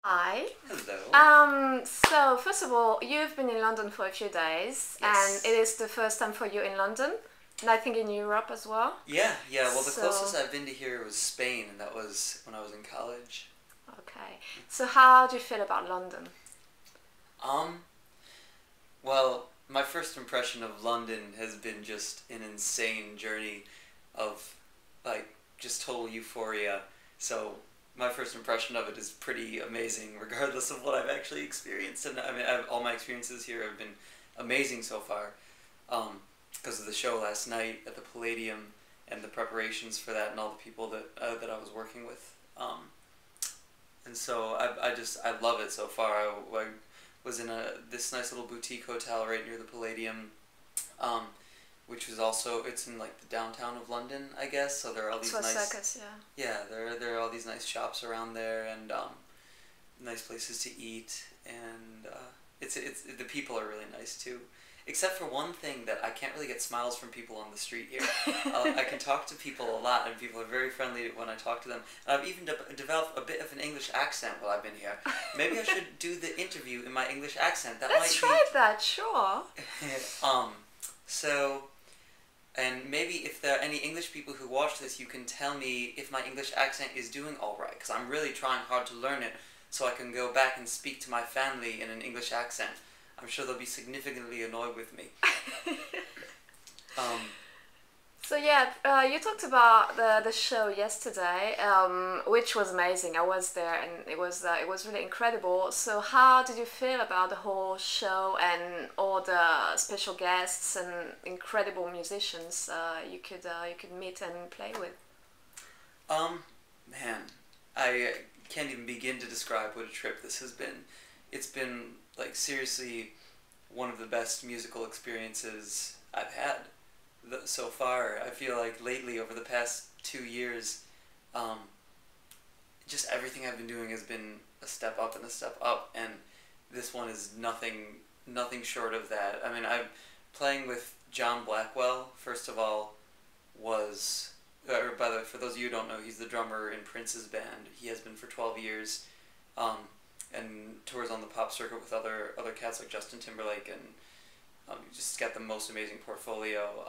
Hi. Hello. So first of all, you've been in London for a few days, and Yes. it is the first time for you in London, and I think in Europe as well. Yeah. Well, the So, closest I've been to here was Spain, and that was when I was in college. okay. So how do you feel about London? Um, well, my first impression of London has been just an insane journey of, like, just total euphoria. So, my first impression of it is pretty amazing, regardless of what I've actually experienced. And I mean, all my experiences here have been amazing so far. Because of the show last night at the Palladium and the preparations for that and all the people that I was working with. And so I love it so far. I was in this nice little boutique hotel right near the Palladium, um, which was also it's in like the downtown of London, I guess. So there are all these So nice circus, yeah. there are all these nice shops around there and nice places to eat and it's the people are really nice too. Except for one thing that I can't really get smiles from people on the street here. I can talk to people a lot, and people are very friendly when I talk to them. And I've even developed a bit of an English accent while I've been here. Maybe I should do the interview in my English accent. That Let's might try that, sure. be. So, and maybe if there are any English people who watch this, you can tell me if my English accent is doing all right, because I'm really trying hard to learn it, so I can go back and speak to my family in an English accent. I'm sure they'll be significantly annoyed with me. Um, So yeah, you talked about the show yesterday, which was amazing. I was there, and it was really incredible. So how did you feel about the whole show and all the special guests and incredible musicians you could meet and play with? um, Man, I can't even begin to describe what a trip this has been. It's been, like, seriously one of the best musical experiences I've had so far. I feel like lately, over the past 2 years, um, just everything I've been doing has been a step up and a step up, and this one is nothing short of that. I mean, I'm playing with John Blackwell. First of all, was or by the way, for those of you who don't know, he's the drummer in Prince's band. He has been for 12 years, um, and tours on the pop circuit with other cats like Justin Timberlake, and just got the most amazing portfolio,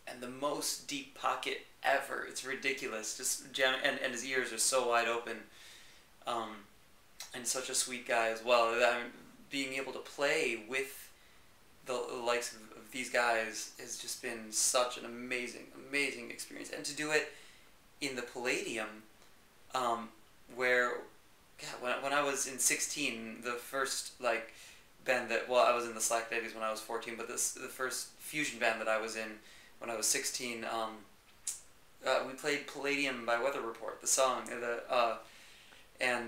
and the most deep pocket ever. It's ridiculous. Just and his ears are so wide open, um, and such a sweet guy as well. Being able to play with the likes of these guys has just been such an amazing experience, and to do it in the Palladium, where, God, when I was in 16, the first, like, band that, well, I was in the Slack Daddies when I was 14, but the first fusion band that I was in when I was 16, we played Palladium by Weather Report, the song, and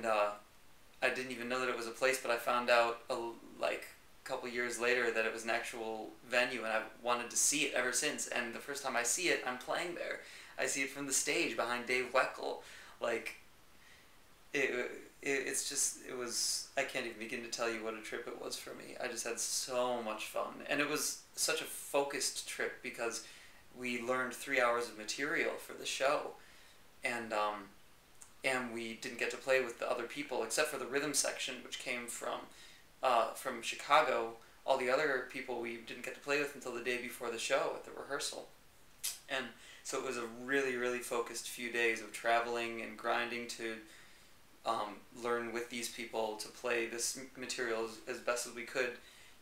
I didn't even know that it was a place, but I found out like a couple years later that it was an actual venue, and I've wanted to see it ever since. And the first time I see it, I'm playing there. I see it from the stage behind Dave Weckl. Like, it's just, it was, I can't even begin to tell you what a trip it was for me. I just had so much fun. And it was such a focused trip because we learned 3 hours of material for the show. And we didn't get to play with the other people except for the rhythm section, which came from Chicago. All the other people we didn't get to play with until the day before the show at the rehearsal. And so it was a really focused few days of traveling and grinding to learn with these people to play this material as best as we could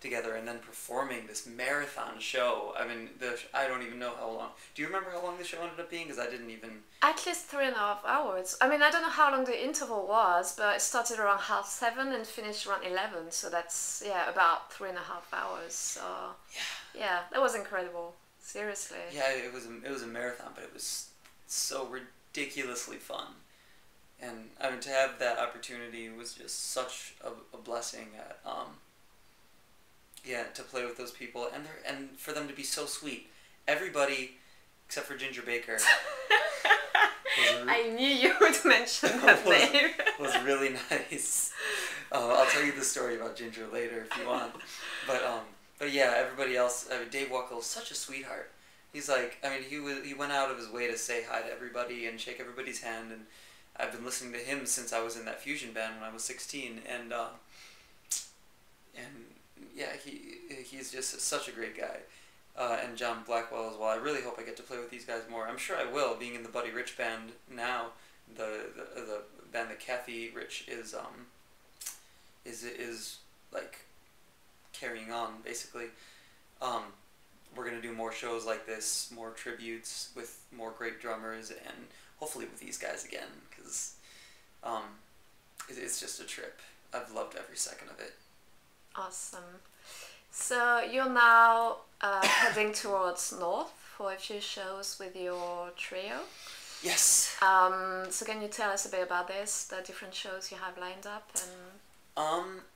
together, and then performing this marathon show. I mean, I don't even know how long. Do you remember how long the show ended up being? Because I didn't even. At least 3.5 hours. I mean, I don't know how long the interval was, but it started around 7:30 and finished around 11. So that's, yeah, about 3.5 hours. So yeah, that was incredible. Seriously. Yeah, it was a marathon, but it was so ridiculously fun. And I mean, to have that opportunity was just such a blessing. Yeah, to play with those people, and for them to be so sweet. Everybody except for Ginger Baker I knew you would mention that name. was really nice. I'll tell you the story about Ginger later if you want. But yeah, everybody else. I mean, Dave Weckl is such a sweetheart. He's like, I mean, he went out of his way to say hi to everybody and shake everybody's hand, and I've been listening to him since I was in that fusion band when I was 16, and yeah, he's just such a great guy. And John Blackwell as well. I really hope I get to play with these guys more. I'm sure I will, being in the Buddy Rich band now, the band that Kathy Rich is like carrying on basically. We're gonna do more shows like this, more tributes with more great drummers, and hopefully with these guys again, because it's just a trip. I've loved every second of it. Awesome. So you're now heading towards north for a few shows with your trio. Yes. So can you tell us a bit about this, the different shows you have lined up?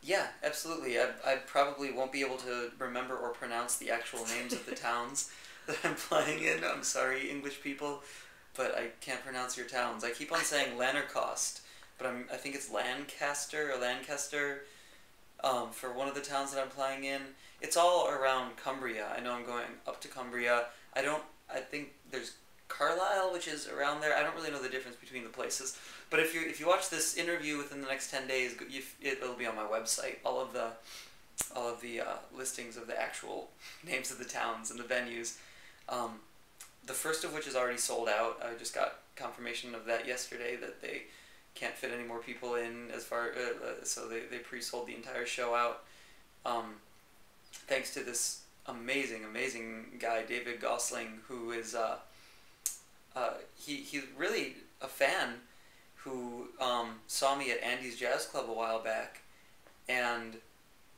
Yeah, absolutely. I probably won't be able to remember or pronounce the actual names of the towns that I'm playing in. I'm sorry, English people, but I can't pronounce your towns. I keep on saying Lanarcost, but I think it's Lancaster or Lancaster. For one of the towns that I'm playing in. It's all around Cumbria. I know I'm going up to Cumbria. I think there's Carlisle, which is around there. I don't really know the difference between the places. But if you watch this interview within the next 10 days, it'll be on my website. All of the listings of the actual names of the towns and the venues. The first of which is already sold out. I just got confirmation of that yesterday, that they can't fit any more people in so they pre-sold the entire show out. Thanks to this amazing guy, David Gosling, who is he's really a fan, who saw me at Andy's Jazz Club a while back and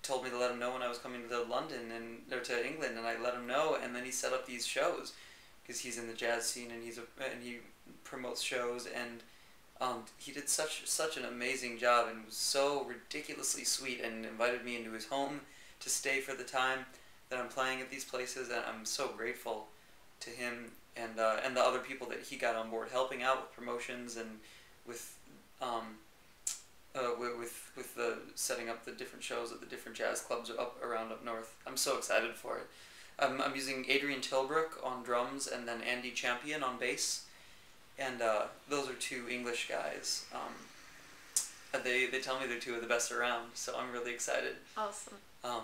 told me to let him know when I was coming to London or to England, and I let him know, and then he set up these shows because he's in the jazz scene and he promotes shows, and he did such an amazing job and was so ridiculously sweet, and invited me into his home to stay for the time that I'm playing at these places, and I'm so grateful to him and the other people that he got on board helping out with promotions and with the setting up the different shows at the different jazz clubs up north. I'm so excited for it. I'm using Adrian Tilbrook on drums and then Andy Champion on bass. And those are two English guys. They tell me they're two of the best around, so I'm really excited. Awesome. Yeah.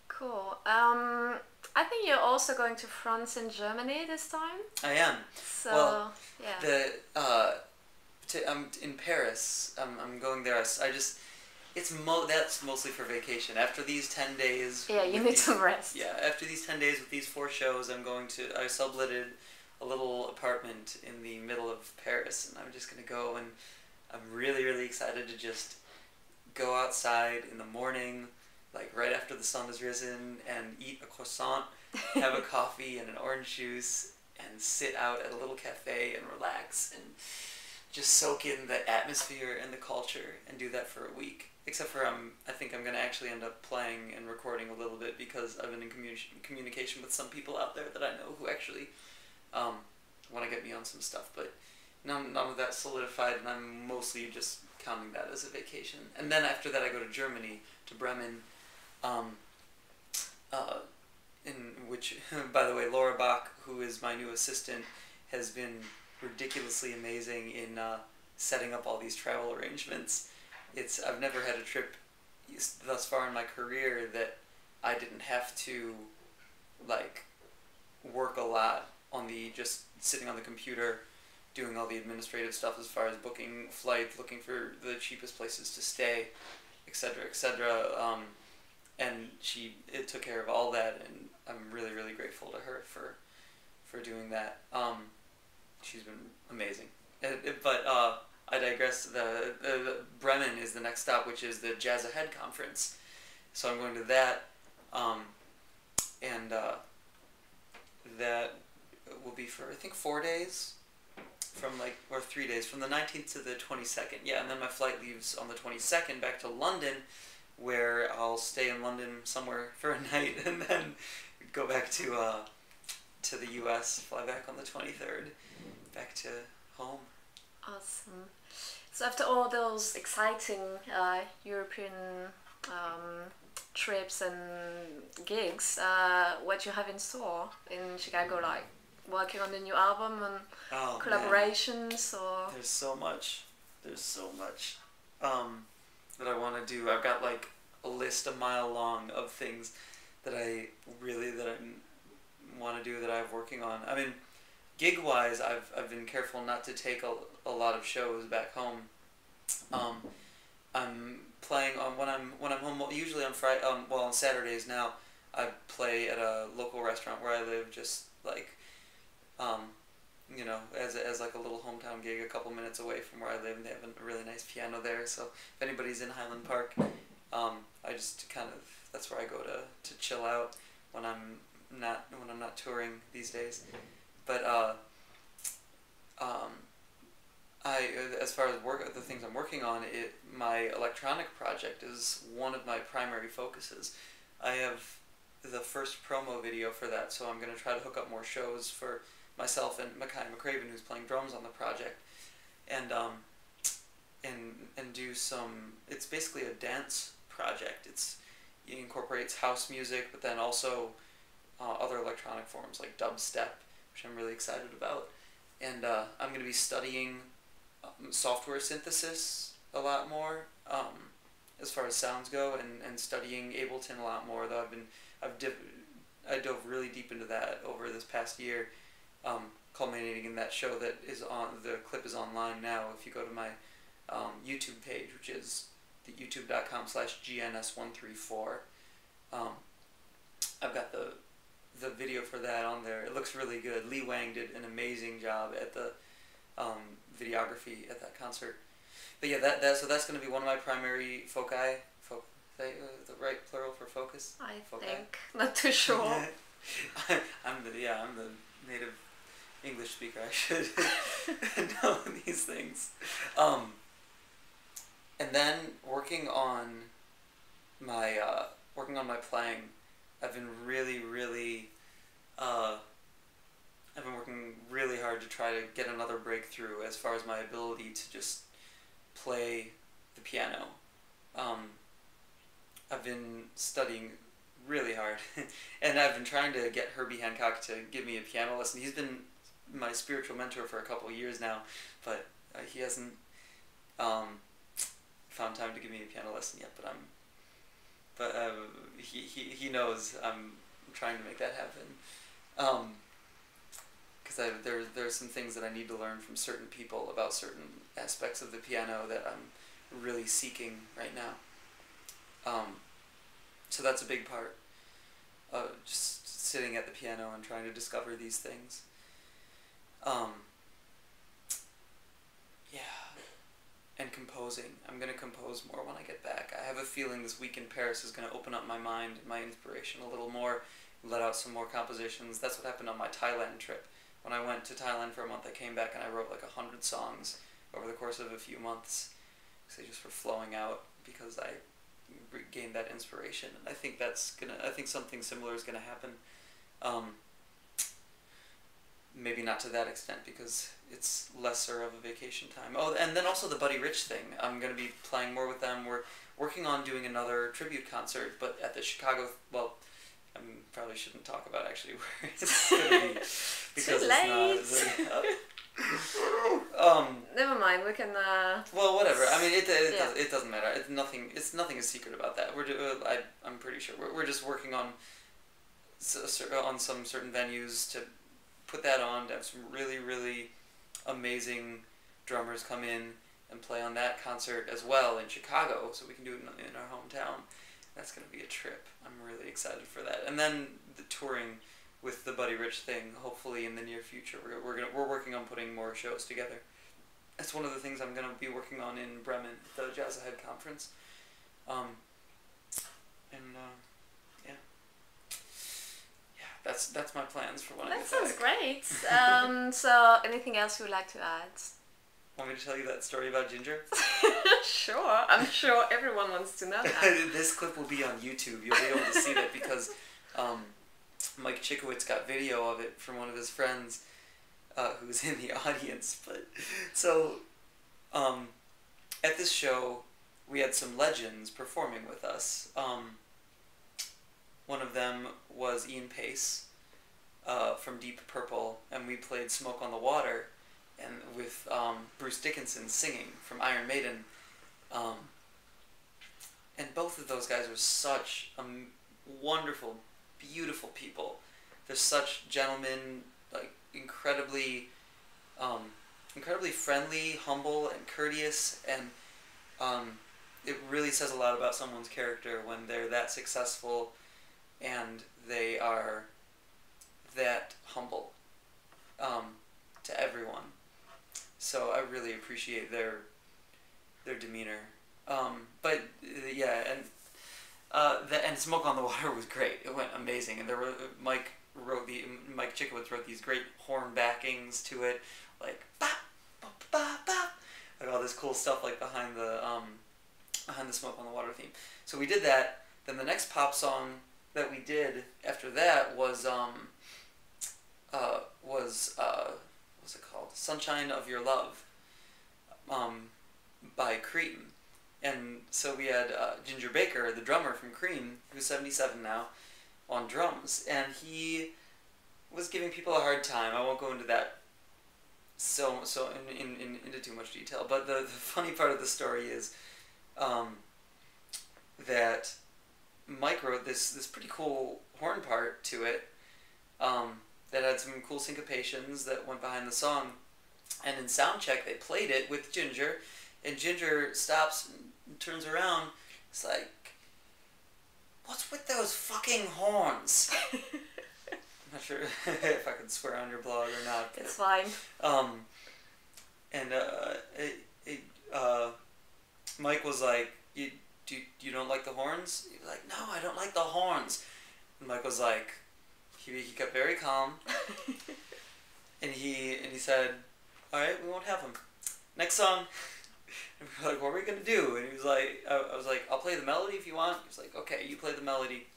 Cool. I think you're also going to France and Germany this time. I am. So well, yeah. I'm in Paris. I'm going there. That's mostly for vacation. After these 10 days. Yeah, you need some rest. Yeah, after these 10 days with these 4 shows, I subletted a little apartment in the middle of Paris, and I'm just gonna go, and I'm really excited to just go outside in the morning, like right after the sun has risen, and eat a croissant, have a coffee and an orange juice, and sit out at a little cafe and relax and just soak in the atmosphere and the culture, and do that for a week. Except for I think I'm gonna actually end up playing and recording a little bit, because I've been in communication with some people out there that I know who actually want to get me on some stuff, but none of that solidified, and I'm mostly just counting that as a vacation. And then after that I go to Germany, to Bremen, in which, by the way, Laura Bach, who is my new assistant, has been ridiculously amazing in setting up all these travel arrangements. I've never had a trip thus far in my career that I didn't have to like work a lot on just sitting on the computer, doing all the administrative stuff as far as booking flights, looking for the cheapest places to stay, etc., etc. And it took care of all that, and I'm really grateful to her for doing that. She's been amazing. But I digress. The Bremen is the next stop, which is the Jazz Ahead conference. So I'm going to that, and that will be for, I think, 4 days, or 3 days, from the 19th to the 22nd. Yeah, and then my flight leaves on the 22nd back to London, where I'll stay in London somewhere for a night, and then go back to the U.S., fly back on the 23rd, back to home. Awesome. So after all those exciting European trips and gigs, what you have in store in Chicago, like working on the new album and collaborations, or there's so much. There's so much that I want to do. I've got like a list a mile long of things that I want to do that I'm working on. I mean, gig wise, I've been careful not to take a lot of shows back home. I'm playing on when I'm home. Usually on Friday, on Saturdays now, I play at a local restaurant where I live, just like, you know, as like a little hometown gig, a couple minutes away from where I live, and they have a really nice piano there. So if anybody's in Highland Park, I just kind of, that's where I go to chill out when I'm not touring these days. But as far as the things I'm working on, my electronic project is one of my primary focuses. I have the first promo video for that, so I'm going to try to hook up more shows for myself and Mackay McCraven, who's playing drums on the project, and do some. It's basically a dance project. It incorporates house music, but then also other electronic forms like dubstep, which I'm really excited about. And I'm going to be studying software synthesis a lot more, as far as sounds go, and studying Ableton a lot more. Though I dove really deep into that over this past year, culminating in that show that is on. The clip is online now. If you go to my YouTube page, which is the youtube.com/gns134, I've got the video for that on there. It looks really good. Lee Wang did an amazing job at the videography at that concert. But yeah, so that's going to be one of my primary foci. The right plural for focus? I foci? think. Not too sure. I'm the native English speaker. I should know these things. And then working on my playing, I've been working really hard to try to get another breakthrough as far as my ability to just play the piano. I've been studying really hard, and I've been trying to get Herbie Hancock to give me a piano lesson. He's been my spiritual mentor for a couple of years now, but he hasn't found time to give me a piano lesson yet. But he knows I'm trying to make that happen. Because there's some things that I need to learn from certain people about certain aspects of the piano that I'm really seeking right now. So that's a big part. Just sitting at the piano and trying to discover these things. Yeah. And composing. I'm going to compose more when I get back. I have a feeling this week in Paris is going to open up my mind and my inspiration a little more, let out some more compositions. That's what happened on my Thailand trip. When I went to Thailand for a month, I came back and I wrote like 100 songs over the course of a few months. Because they just were flowing out because I gained that inspiration. And I think I think something similar is going to happen. Maybe not to that extent because it's lesser of a vacation time. Oh, and then also the Buddy Rich thing. I'm going to be playing more with them. We're working on doing another tribute concert, but at the Chicago, well, I probably shouldn't talk about actually where it's going to be. Because Too late. It's not... Never mind, we can... Well, whatever. I mean, it doesn't matter. It's nothing is secret about that. I'm pretty sure. We're just working on some certain venues to put that on, to have some really, really amazing drummers come in and play on that concert as well in Chicago, so we can do it in our hometown. That's going to be a trip. I'm really excited for that. And then the touring with the Buddy Rich thing, hopefully in the near future. We're working on putting more shows together. That's one of the things I'm going to be working on in Bremen, the Jazz Ahead conference. Yeah. That's my plans for when I get back. That sounds great. So, anything else you would like to add? Want me to tell you that story about Ginger? Sure. I'm sure everyone wants to know that. This clip will be on YouTube. You'll be able to see that because Mike Chikowitz got video of it from one of his friends who's in the audience. But so at this show, we had some legends performing with us. One of them was Ian Pace from Deep Purple, and we played Smoke on the Water, and with Bruce Dickinson singing from Iron Maiden. And both of those guys were such wonderful, beautiful people. They're such gentlemen, like incredibly friendly, humble, and courteous, and it really says a lot about someone's character when they're that successful and they are that humble to everyone. So I really appreciate their demeanor. But yeah, and Smoke on the Water was great. It went amazing, and there were Mike Chikowitz wrote these great horn backings to it, like bop, bop, bop, bop, like all this cool stuff like behind the Smoke on the Water theme. So we did that. Then the next pop song that we did after that was what's it called? Sunshine of Your Love, by Cream. And so we had Ginger Baker, the drummer from Cream, who's 77 now, on drums, and he was giving people a hard time. I won't go into that into too much detail, but the funny part of the story is that Mike wrote this pretty cool horn part to it that had some cool syncopations that went behind the song, and in soundcheck they played it with Ginger, and Ginger stops and turns around. It's like, what's with those fucking horns? I'm not sure if I can swear on your blog or not. It's fine. Mike was like, you don't like the horns? He was like, no, I don't like the horns. And Mike was like, he kept very calm, and he said, all right, we won't have them. Next song. And we were like, what are we going to do? And he was like, I was like, I'll play the melody if you want. He was like, okay, you play the melody.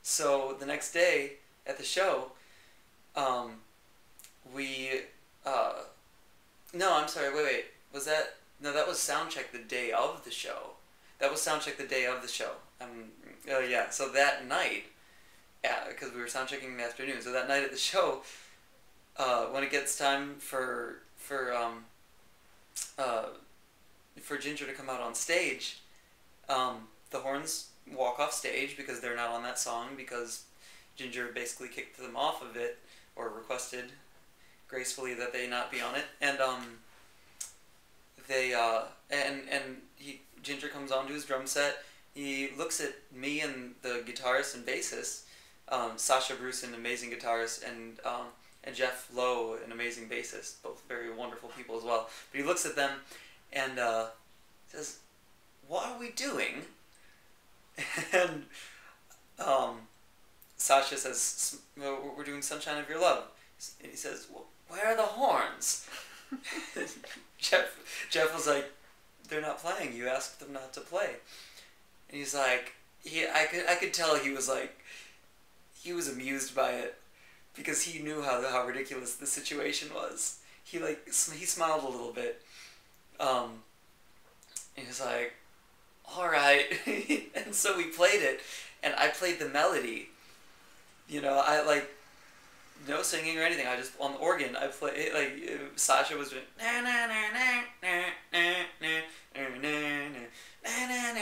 So the next day at the show, no, I'm sorry, wait. Was that, no, that was soundcheck the day of the show. That was soundcheck the day of the show. Yeah, so that night, because we were soundchecking in the afternoon, so that night at the show, when it gets time for Ginger to come out on stage, the horns walk off stage because they're not on that song, because Ginger basically kicked them off of it, or requested gracefully that they not be on it, and Ginger comes on to his drum set. He looks at me and the guitarist and bassist, Sasha Bruce, an amazing guitarist, and Jeff Lowe, an amazing bassist, both very wonderful people as well. But he looks at them and says, "What are we doing?" And Sasha says, "We're doing Sunshine of Your Love." And he says, "Well, where are the horns?" Jeff was like, "They're not playing. You asked them not to play." And he's like, I could tell he was amused by it, because he knew how ridiculous the situation was. He smiled a little bit. And he was like, all right. And so we played it, and I played the melody. I no singing or anything. I just, on the organ, I play Sasha was doing na na na na na na na na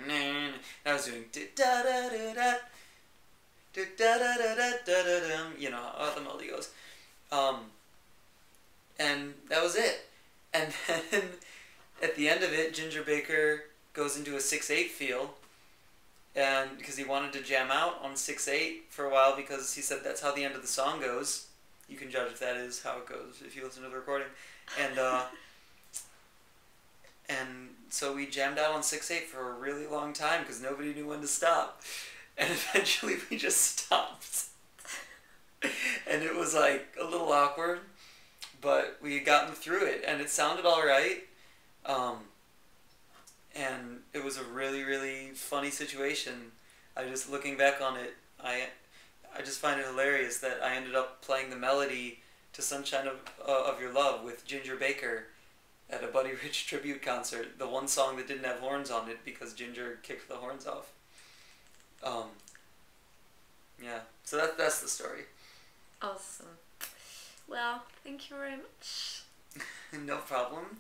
na. I was doing da da da da da da da da da da. You know how the melody goes, and that was it. And then at the end of it, Ginger Baker goes into a 6/8 feel, and because he wanted to jam out on 6/8 for a while, because he said that's how the end of the song goes. You can judge if that is how it goes if you listen to the recording, and so we jammed out on 6/8 for a really long time because nobody knew when to stop. And eventually we just stopped. And it was like a little awkward, but we had gotten through it, and it sounded all right. And it was a really, really funny situation. Looking back on it, I just find it hilarious that I ended up playing the melody to Sunshine of Your Love with Ginger Baker at a Buddy Rich tribute concert, the one song that didn't have horns on it because Ginger kicked the horns off. Yeah, so that's the story. Awesome. Well, now. Thank you very much. No problem.